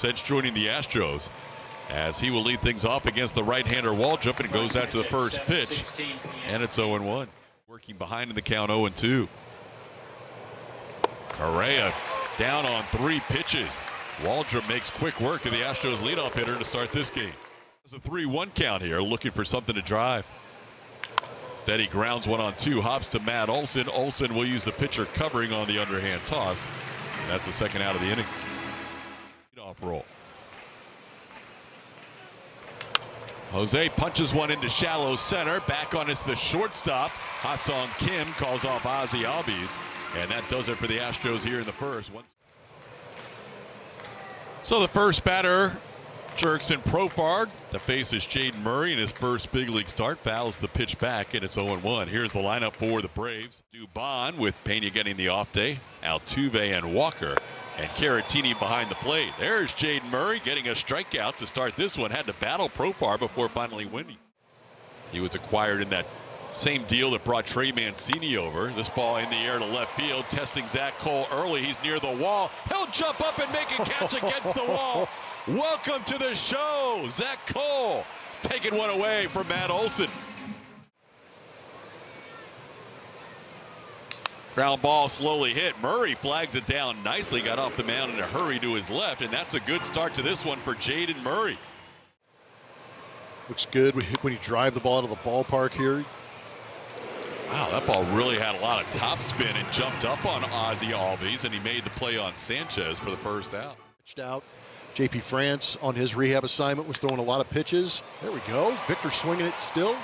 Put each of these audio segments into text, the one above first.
since joining the Astros, as he will lead things off against the right-hander Waldrop, and it goes after the first pitch, and it's 0-1. Working behind in the count, 0-2. Correa down on 3 pitches. Waldrop makes quick work of the Astros leadoff hitter to start this game. It's a 3-1 count here, looking for something to drive. Instead, he grounds 1 on 2, hops to Matt Olson. Olson will use the pitcher covering on the underhand toss. And that's the second out of the inning. Leadoff roll. Jose punches one into shallow center. Back on it's the shortstop. Ha-Sung Kim calls off Ozzie Albies. And that does it for the Astros here in the first. So the first batter, Jurickson Profar. The face is Jaden Murray in his first big league start. Fouls the pitch back, and it's 0-1. Here's the lineup for the Braves. Dubon with Pena getting the off day. Altuve and Walker. And Caratini behind the plate. There's Jaden Murray getting a strikeout to start this one. Had to battle Profar before finally winning. He was acquired in that same deal that brought Trey Mancini over. This ball in the air to left field, testing Zack Cole early. He's near the wall. He'll jump up and make a catch against the wall. Welcome to the show, Zack Cole taking one away from Matt Olson. Ground ball slowly hit. Murray flags it down nicely. Got off the mound in a hurry to his left, and that's a good start to this one for Jaden Murray. Looks good when you drive the ball out of the ballpark here. Wow, that ball really had a lot of top spin and jumped up on Ozzie Albies, and he made the play on Sanchez for the first out. Pitched out. JP France on his rehab assignment was throwing a lot of pitches. There we go. Victor swinging it still.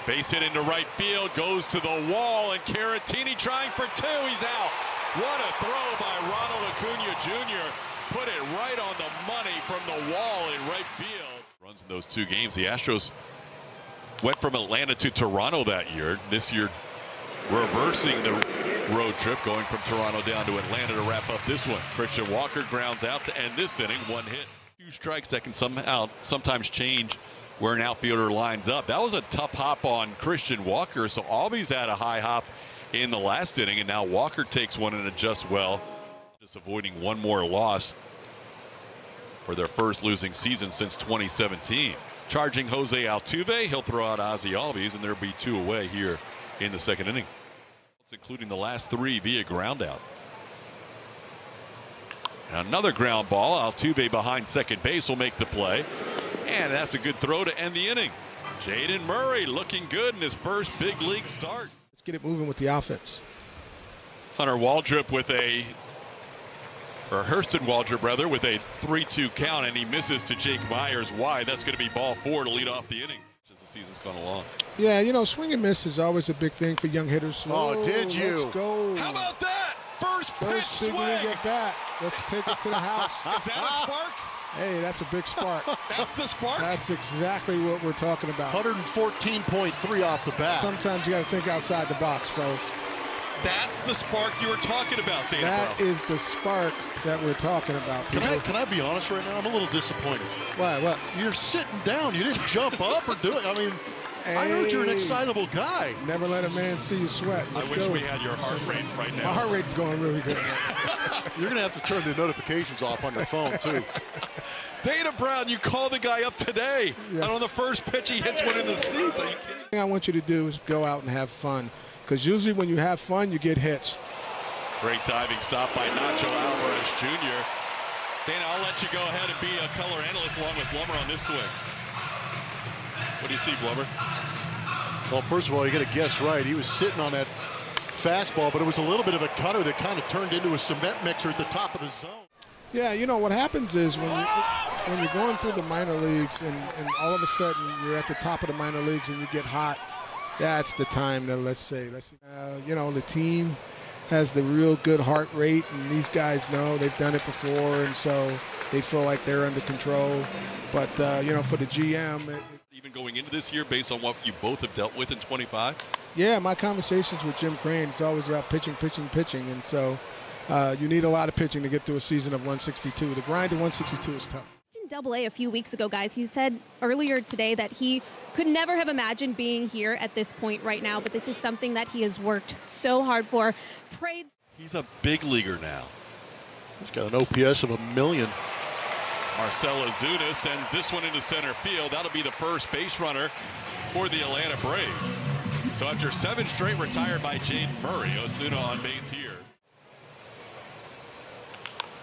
Base hit into right field, goes to the wall, and Caratini trying for 2. He's out. What a throw by Ronald Acuna Jr. Put it right on the money from the wall in right field. Runs in those 2 games. The Astros went from Atlanta to Toronto that year. This year, reversing the road trip, going from Toronto down to Atlanta to wrap up this one. Christian Walker grounds out to end this inning. 1 hit. 2 strikes that can sometimes change where an outfielder lines up. That was a tough hop on Christian Walker, so Albies had a high hop in the last inning, and now Walker takes one and adjusts well, just avoiding one more loss for their first losing season since 2017. Charging Jose Altuve, he'll throw out Ozzie Albies, and there'll be 2 away here in the second inning, including the last 3 via ground out. And another ground ball. Altuve behind second base will make the play. And that's a good throw to end the inning. Jaden Murray looking good in his first big league start. Let's get it moving with the offense. Hunter Waldrop with Hurston Waldrop rather, with a 3-2 count, and he misses to Jake Myers wide. That's going to be ball 4 to lead off the inning as the season's gone along. Yeah, you know, swing and miss is always a big thing for young hitters. Oh, did you? Let's go. How about that? First pitch big swing. league at bat. Let's take it to the house. Is that a spark? Hey, that's a big spark. That's the spark? That's exactly what we're talking about. 114.3 off the bat. Sometimes you got to think outside the box, fellas. That's the spark you were talking about, Dana. That is the spark that we're talking about. Can I be honest right now? I'm a little disappointed. Why? What? You're sitting down. You didn't jump up or do it. I mean, I heard you're an excitable guy. Never let a man see you sweat. I wish we had your heart rate right now. My heart rate's going really good. You're going to have to turn the notifications off on your phone, too. Dana Brown, you called the guy up today. Yes. And on the first pitch, he hits one in the seats. Are you kidding? The thing I want you to do is go out and have fun. Because usually when you have fun, you get hits. Great diving stop by Nacho Alvarez Jr. Dana, I'll let you go ahead and be a color analyst along with Blummer on this swing. What do you see, Blummer? Well, first of all, you got to guess right. He was sitting on that fastball, but it was a little bit of a cutter that kind of turned into a cement mixer at the top of the zone. Yeah, you know, what happens is when you're going through the minor leagues and all of a sudden you're at the top of the minor leagues and you get hot, that's the time that, you know, the team has the real good heart rate, and these guys know they've done it before, and so they feel like they're under control. But, you know, for the GM... Even going into this year, based on what you both have dealt with in 25? Yeah, my conversations with Jim Crane, it's always about pitching, and so you need a lot of pitching to get through a season of 162. The grind to 162 is tough. In Double-A a few weeks ago, guys, he said earlier today that he could never have imagined being here at this point right now, but this is something that he has worked so hard for. He's a big leaguer now. He's got an OPS of 1,000,000. Marcell Ozuna sends this one into center field. That'll be the first base runner for the Atlanta Braves. So after 7 straight retired by Jaden Murray, Ozuna on base here.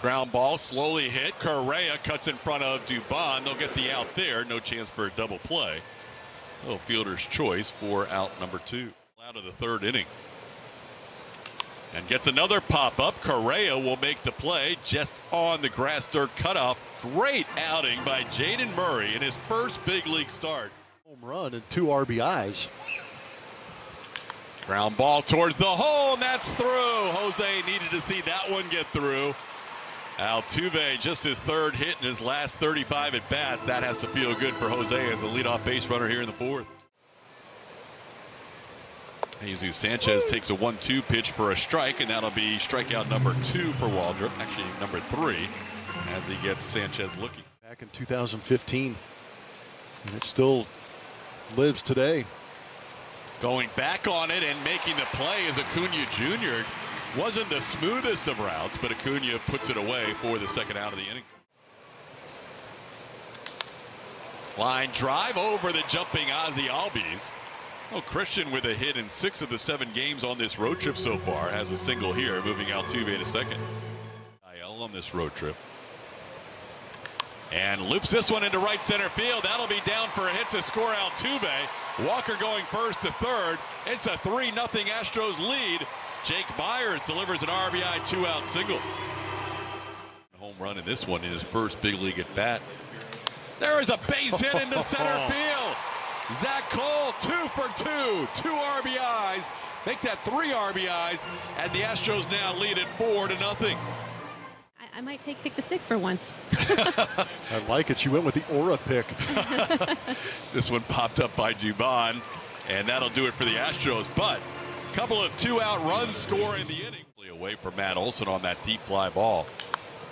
Ground ball slowly hit. Correa cuts in front of Dubon. They'll get the out there. No chance for a double play. Little fielder's choice for out number 2. Out of the 3rd inning. And gets another pop-up. Correa will make the play just on the grass dirt cutoff. Great outing by Jaden Murray in his first big league start. Home run and 2 RBIs. Ground ball towards the hole, and that's through. Jose needed to see that one get through. Altuve, just his 3rd hit in his last 35 at bats. That has to feel good for Jose as the leadoff base runner here in the 4th. Jesus Sanchez takes a 1-2 pitch for a strike, and that'll be strikeout number 2 for Waldrop. Actually, number 3, as he gets Sanchez looking. Back in 2015, and it still lives today. Going back on it and making the play is Acuna Jr. Wasn't the smoothest of routes, but Acuna puts it away for the 2nd out of the inning. Line drive over the jumping Ozzie Albies. Oh, Christian with a hit in 6 of the 7 games on this road trip so far. Has a single here, moving Altuve to 2nd. IL on this road trip. And loops this one into right center field. That'll be down for a hit to score Altuve. Walker going first to 3rd. It's a 3-0 Astros lead. Jake Myers delivers an RBI 2-out single. Home run in this one in his first big league at bat. There is a base hit into center field. Zack Cole 2 for 2. 2 RBIs. Make that 3 RBIs. And the Astros now lead it 4-0. I might pick the stick for once. I like it. She went with the aura pick. This one popped up by Dubon, and that'll do it for the Astros. But a couple of 2-out runs score in the inning. Away from Matt Olson on that deep fly ball.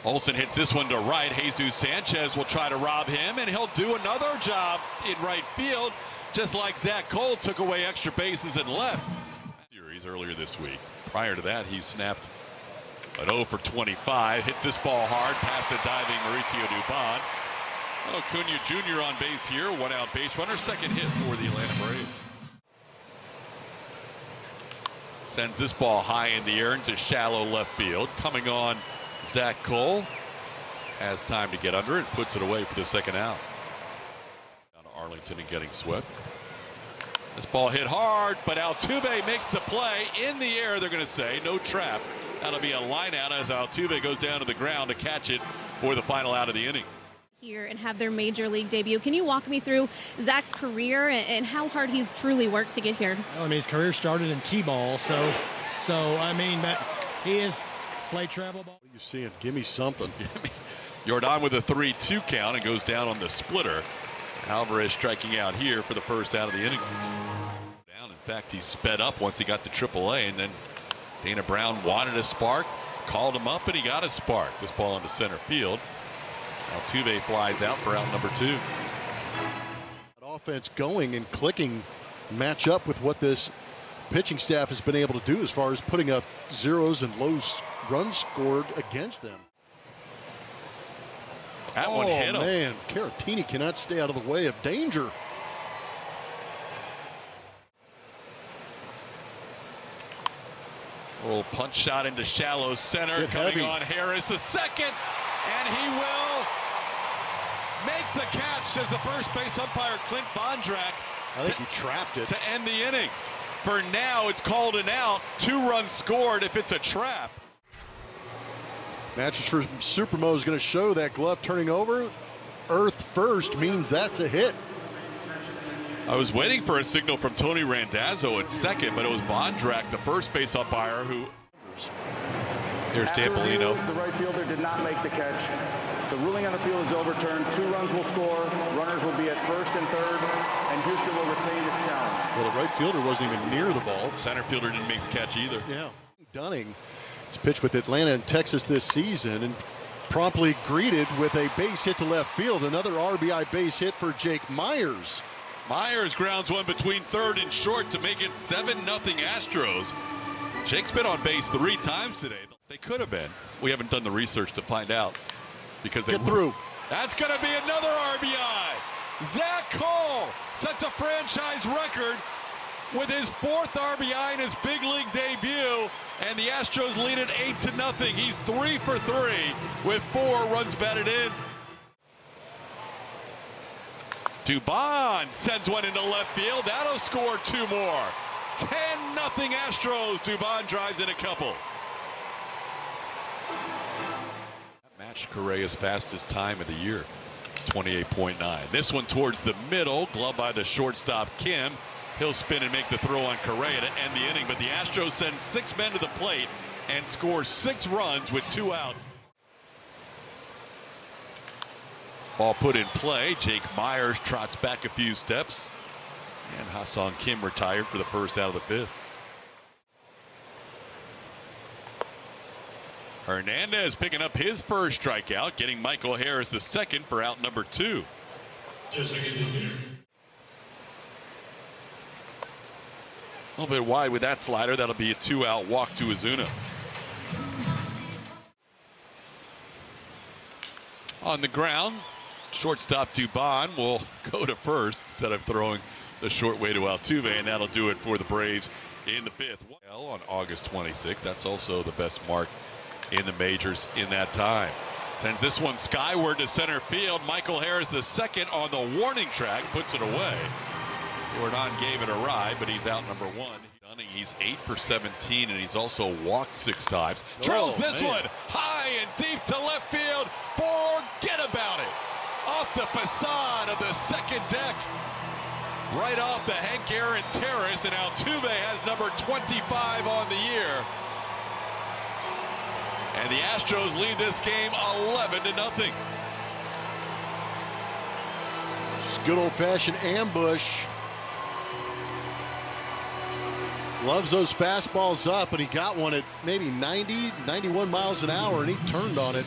Olson hits this one to right. Jesus Sanchez will try to rob him, and he'll do another job in right field, just like Zack Cole took away extra bases and left. Series earlier this week. Prior to that, he snapped an 0 for 25. Hits this ball hard past the diving Mauricio Dubon. Acuna Jr. on base here. 1-out base runner. 2nd hit for the Atlanta Braves. Sends this ball high in the air into shallow left field. Coming on, Zack Cole has time to get under it. Puts it away for the 2nd out. Down to Arlington and getting swept. This ball hit hard, but Altuve makes the play in the air. They're going to say no trap. That'll be a line out as Altuve goes down to the ground to catch it for the final out of the inning. Here and have their major league debut. Can you walk me through Zach's career and how hard he's truly worked to get here? Well, I mean, his career started in T-ball, so I mean, but he has played travel ball. What are you seeing? Give me something. Jordan with a 3-2 count and goes down on the splitter. Alvarez striking out here for the 1st out of the inning. Down, in fact, he sped up once he got to AAA, and then Dana Brown wanted a spark, called him up, and he got a spark. This ball into center field. Altuve flies out for out number 2. That offense going and clicking match up with what this pitching staff has been able to do as far as putting up zeros and low runs scored against them. That one hit him. Oh, man. Caratini cannot stay out of the way of danger. A little punch shot into shallow center. Get Coming heavy. on Harris, a 2nd, and he will make the catch as the first base umpire Clint Bondrak. I think he trapped it. To end the inning. For now, it's called an out. 2 runs scored if it's a trap. Matches for Supermo is going to show that glove turning over. Earth first means that's a hit. I was waiting for a signal from Tony Randazzo at 2nd, but it was Bondrak, the first base umpire, who. Here's Tampolino. The right fielder did not make the catch. The ruling on the field is overturned. 2 runs will score. Runners will be at 1st and 3rd, and Houston will retain its challenge. Well, the right fielder wasn't even near the ball. Center fielder didn't make the catch either. Yeah. Dunning has pitched with Atlanta and Texas this season and promptly greeted with a base hit to left field. Another RBI base hit for Jake Myers. Myers grounds one between 3rd and short to make it 7-0 Astros. Jake's been on base 3 times today. They could have been. We haven't done the research to find out because they Get through. That's going to be another RBI. Zack Cole sets a franchise record with his 4th RBI in his big league debut, and the Astros lead it 8-0. He's 3 for 3 with 4 runs batted in. Dubon sends one into left field. That'll score 2 more. 10-0 Astros. Dubon drives in a couple. That matched Correa's fastest time of the year, 28.9. This one towards the middle, gloved by the shortstop Kim. He'll spin and make the throw on Correa to end the inning, but the Astros send 6 men to the plate and score 6 runs with 2 outs. Ball put in play. Jake Myers trots back a few steps, and Ha-Seong Kim retired for the first out of the 5th. Hernandez picking up his first strikeout, getting Michael Harris the second for out number 2. A little bit wide with that slider. That'll be a 2-out walk to Ozuna. On the ground, shortstop Dubon will go to first instead of throwing the short way to Altuve, and that'll do it for the Braves in the 5th. On August 26th, that's also the best mark in the majors in that time. Sends this one skyward to center field. Michael Harris the second on the warning track, puts it away. Jordan gave it a ride, but he's out number 1. He's 8 for 17, and he's also walked 6 times. Drills this one high and deep to left field. Forget about it. Off the facade of the second deck. Right off the Hank Aaron terrace, and Altuve has number 25 on the year. And the Astros lead this game 11-0. Just good old-fashioned ambush. Loves those fastballs up, and he got one at maybe 90, 91 miles an hour, and he turned on it.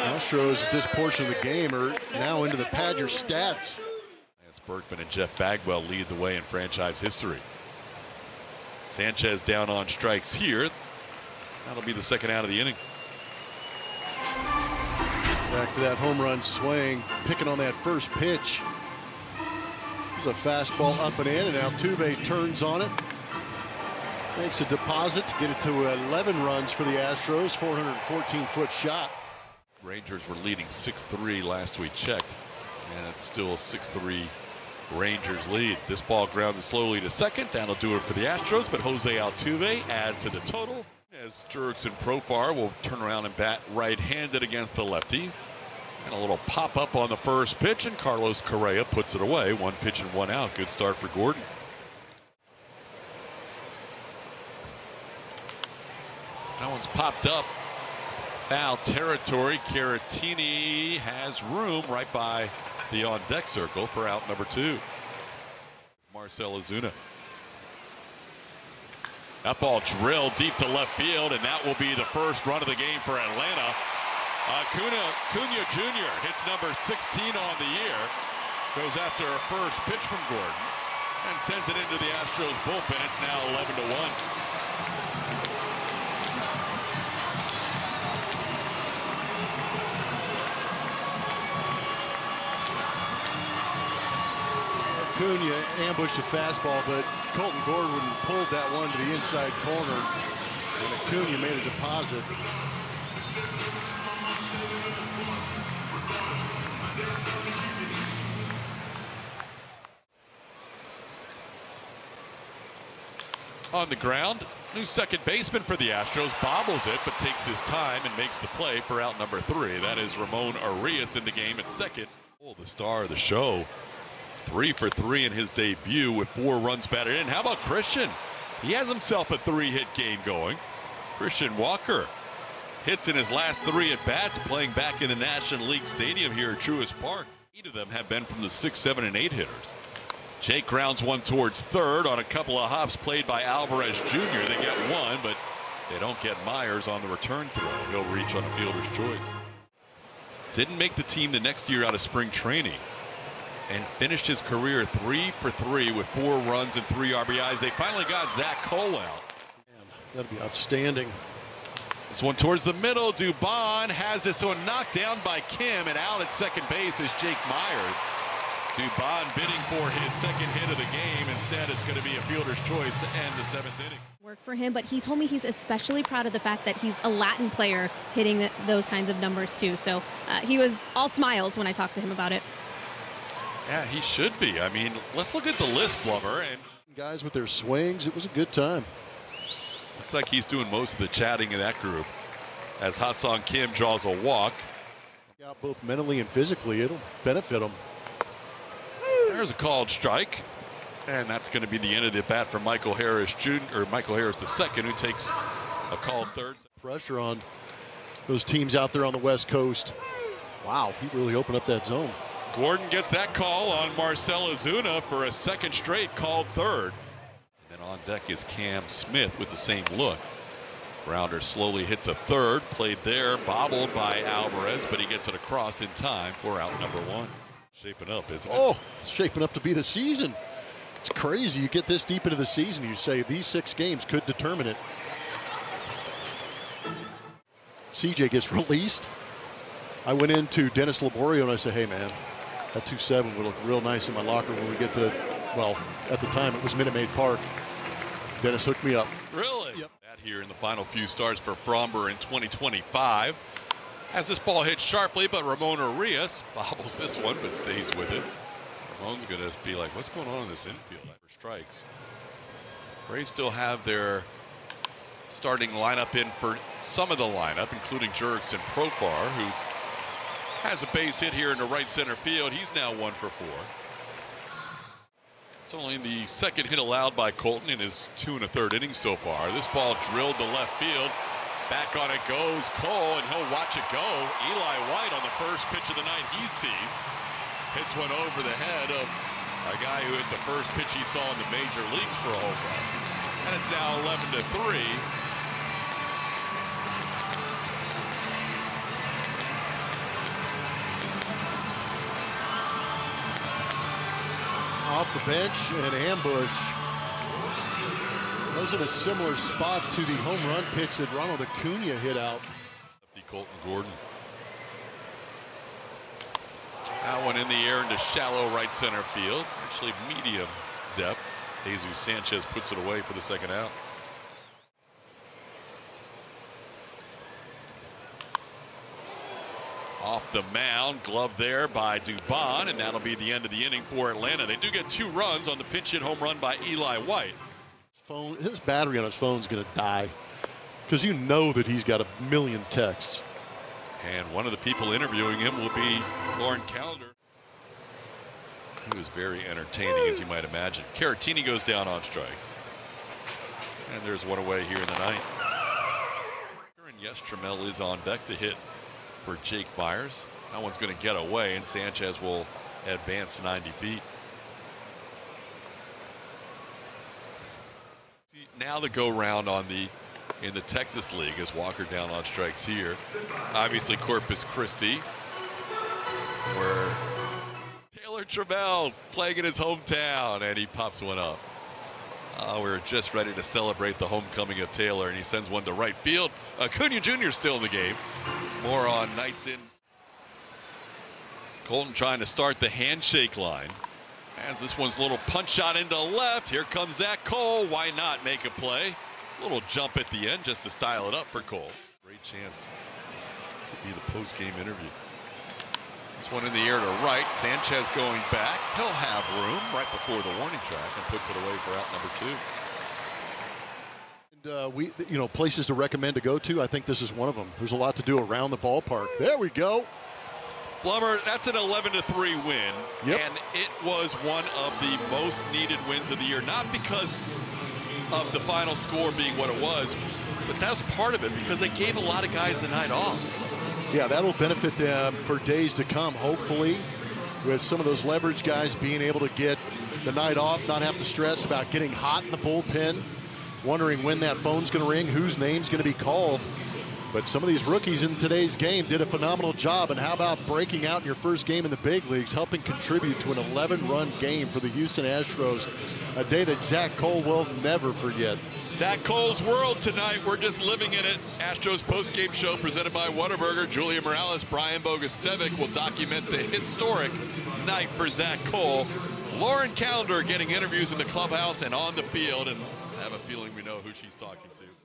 Astros at this portion of the game are now into the Padger stats. Lance Berkman and Jeff Bagwell lead the way in franchise history. Sanchez down on strikes here. That'll be the second out of the inning. Back to that home run swing, picking on that first pitch. There's a fastball up and in, and Altuve turns on it. Makes a deposit to get it to 11 runs for the Astros, 414-foot shot. Rangers were leading 6-3 last we checked, and it's still a 6-3 Rangers lead. This ball grounded slowly to second. That'll do it for the Astros, but Jose Altuve adds to the total. As Jurickson Profar will turn around and bat right-handed against the lefty. And a little pop-up on the first pitch, and Carlos Correa puts it away. 1 pitch and 1 out. Good start for Gordon. That one's popped up. Foul territory. Caratini has room right by the on-deck circle for out number 2. Marcell Ozuna. That ball drilled deep to left field, and that will be the first run of the game for Atlanta. Acuna Jr. hits number 16 on the year. Goes after a first pitch from Gordon and sends it into the Astros bullpen. It's now 11-1. Acuna ambushed a fastball, but Colton Gordon pulled that one to the inside corner, and Acuna made a deposit. On the ground, new second baseman for the Astros bobbles it, but takes his time and makes the play for out number 3. That is Ramon Arias in the game at second. Oh, the star of the show. 3 for 3 in his debut with 4 runs batted in. How about Christian? He has himself a 3-hit game going. Christian Walker hits in his last 3 at bats, playing back in the National League Stadium here at Truist Park. 8 of them have been from the 6, 7, and 8 hitters. Jake grounds one towards third on a couple of hops played by Alvarez Jr. They get one, but they don't get Myers on the return throw. He'll reach on a fielder's choice. Didn't make the team the next year out of spring training. and finished his career 3 for 3 with 4 runs and 3 RBIs. They finally got Zack Cole out. Man, that'd be outstanding. This one towards the middle. Dubon has this one knocked down by Kim, and out at second base is Jake Myers. Dubon bidding for his second hit of the game. Instead, it's going to be a fielder's choice to end the 7th inning. Work for him, but he told me he's especially proud of the fact that he's a Latin player hitting those kinds of numbers too. So he was all smiles when I talked to him about it. Yeah, he should be. I mean, let's look at the list, Blubber. And Guys with their swings, it was a good time. looks like he's doing most of the chatting in that group as Ha-Seong Kim draws a walk. Out both mentally and physically, it'll benefit them. There's a called strike, and that's going to be the end of the bat for Michael Harris Jr. or Michael Harris II, who takes a called third. Pressure on those teams out there on the West Coast. Wow, he really opened up that zone. Gordon gets that call on Marcell Ozuna for a second straight called third. And then on deck is Cam Smith with the same look. Rounder slowly hit to third, played there, bobbled by Alvarez, but he gets it across in time for out number 1. Shaping up, isn't it? Oh, it's shaping up to be the season. It's crazy. You get this deep into the season, you say these 6 games could determine it. CJ gets released. I went into Dennis Laborio and I said, hey man, that 2-7 will look real nice in my locker when we get to, well, at the time it was Minute Maid Park. Dennis hooked me up. Really? Yep. That here in the final few starts for Fromber in 2025. As this ball hits sharply, but Ramon Arias bobbles this one, but stays with it. Ramon's going to be like, what's going on in this infield for strikes? Braves still have their starting lineup in for some of the lineup, including Jurickson Profar, who has a base hit here in the right center field. He's now 1 for 4. It's only the second hit allowed by Colton in his 2 1/3 innings so far. This ball drilled to left field. Back on it goes Cole, and he'll watch it go. Eli White on the first pitch of the night he sees. Hits one over the head of a guy who hit the first pitch he saw in the major leagues for a home run. And it's now 11-3. Off the bench and ambush. That was in a similar spot to the home run pitch that Ronald Acuna hit out. Colton Gordon. That one in the air into shallow right center field. Actually medium depth. Jesus Sanchez puts it away for the second out. Off the mound, glove there by Dubon, and that'll be the end of the inning for Atlanta. They do get 2 runs on the pinch hit home run by Eli White. His battery on his phone is going to die because you know that he's got a million texts. And one of the people interviewing him will be Lauren Calendar. He was very entertaining, as you might imagine. Caratini goes down on strikes. And there's one away here in the ninth. And Yestremel is on deck to hit for Jake Myers. That one's going to get away, and Sanchez will advance 90 feet. Now the go round on in the Texas League is Walker down on strikes here. Obviously Corpus Christi, where Taylor Trammell playing in his hometown, and he pops one up. We're just ready to celebrate the homecoming of Taylor, and he sends one to right field. Acuna Jr. still in the game. More on Nights In. Colton trying to start the handshake line. As this one's a little punch shot into left. Here comes Zack Cole. Why not make a play? A little jump at the end just to style it up for Cole. Great chance to be the post-game interview. This one in the air to right. Sanchez going back. He'll have room right before the warning track and puts it away for out number 2. And places to recommend to go to. I think this is one of them. There's a lot to do around the ballpark. There we go. Blummer, that's an 11-3 win. Yep. And it was one of the most needed wins of the year. Not because of the final score being what it was, but that was part of it because they gave a lot of guys the night off. Yeah, that'll benefit them for days to come, hopefully, with some of those leverage guys being able to get the night off, not have to stress about getting hot in the bullpen, wondering when that phone's going to ring, whose name's going to be called. But some of these rookies in today's game did a phenomenal job. And how about breaking out in your first game in the big leagues, helping contribute to an 11-run game for the Houston Astros, a day that Zack Cole will never forget. Zack Cole's world tonight. We're just living in it. Astros post-game show presented by Whataburger. Julia Morales, Brian Bogusevic will document the historic night for Zack Cole. Lauren Calendar getting interviews in the clubhouse and on the field, and I have a feeling we know who she's talking to.